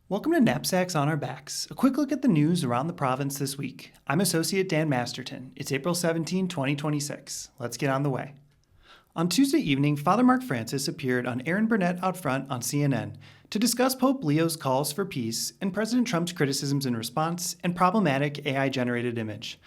Welcome to Knapsacks on Our Backs, a quick look at the news around the province this week. I'm Associate Dan Masterton. It's April 17, 2026. Let's get on the way. On Tuesday evening, Father Mark Francis appeared on Aaron Burnett Out Front on CNN to discuss Pope Leo's calls for peace and President Trump's criticisms in response and problematic AI-generated image.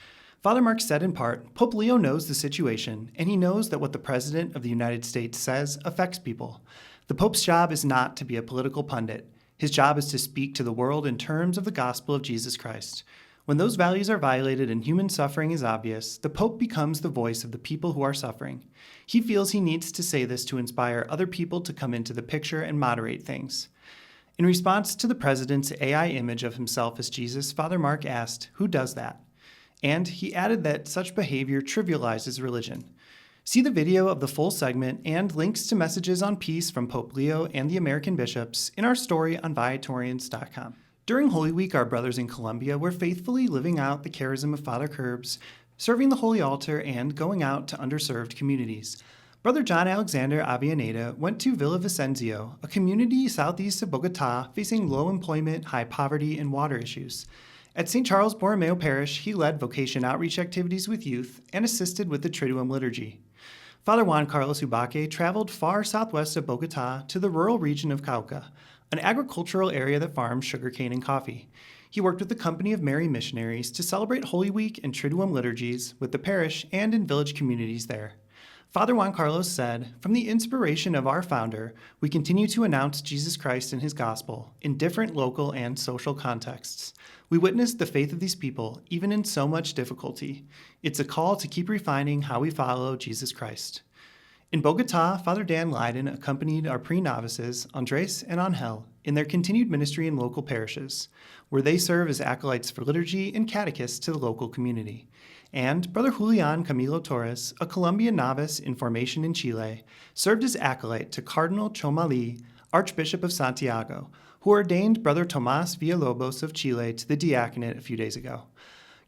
Father Mark said in part, Pope Leo knows the situation, and he knows that what the President of the United States says affects people. The Pope's job is not to be a political pundit. His job is to speak to the world in terms of the gospel of Jesus Christ. When those values are violated and human suffering is obvious, the Pope becomes the voice of the people who are suffering. He feels he needs to say this to inspire other people to come into the picture and moderate things. In response to the president's AI image of himself as Jesus, Father Mark asked, "Who does that?" And he added that such behavior trivializes religion. See the video of the full segment and links to messages on peace from Pope Leo and the American bishops in our story on Viatorians.com. During Holy Week, our brothers in Colombia were faithfully living out the charism of Father Curbs, serving the Holy Altar, and going out to underserved communities. Brother John Alexander Avellaneda went to Villavicencio, a community southeast of Bogota facing low employment, high poverty, and water issues. At St. Charles Borromeo Parish, he led vocation outreach activities with youth and assisted with the Triduum liturgy. Father Juan Carlos Ubaque traveled far southwest of Bogota to the rural region of Cauca, an agricultural area that farms sugarcane and coffee. He worked with the Company of Mary missionaries to celebrate Holy Week and Triduum liturgies with the parish and in village communities there. Father Juan Carlos said, "From the inspiration of our founder, we continue to announce Jesus Christ and his gospel in different local and social contexts. We witness the faith of these people, even in so much difficulty. It's a call to keep refining how we follow Jesus Christ." In Bogota, Father Dan Leiden accompanied our pre-novices, Andres and Angel, in their continued ministry in local parishes, where they serve as acolytes for liturgy and catechists to the local community. And Brother Julian Camilo Torres, a Colombian novice in formation in Chile, served as acolyte to Cardinal Chomalí, Archbishop of Santiago, who ordained Brother Tomás Villalobos of Chile to the diaconate a few days ago.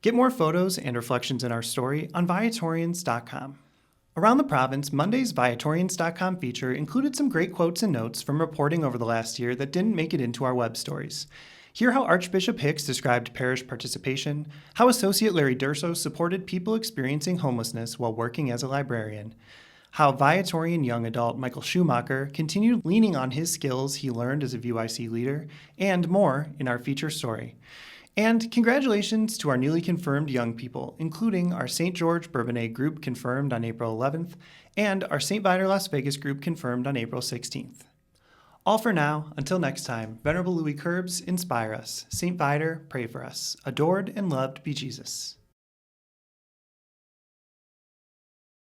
Get more photos and reflections in our story on Viatorians.com. Around the province, Monday's Viatorians.com feature included some great quotes and notes from reporting over the last year that didn't make it into our web stories. Hear how Archbishop Hicks described parish participation, how Associate Larry Durso supported people experiencing homelessness while working as a librarian, how Viatorian young adult Michael Schumacher continued leaning on his skills he learned as a VYC leader, and more in our feature story. And congratulations to our newly confirmed young people, including our St. George Bourbonnais group confirmed on April 11th and our St. Viator Las Vegas group confirmed on April 16th. All for now. Until next time, Venerable Louis Curbs, inspire us. St. Viator, pray for us. Adored and loved be Jesus.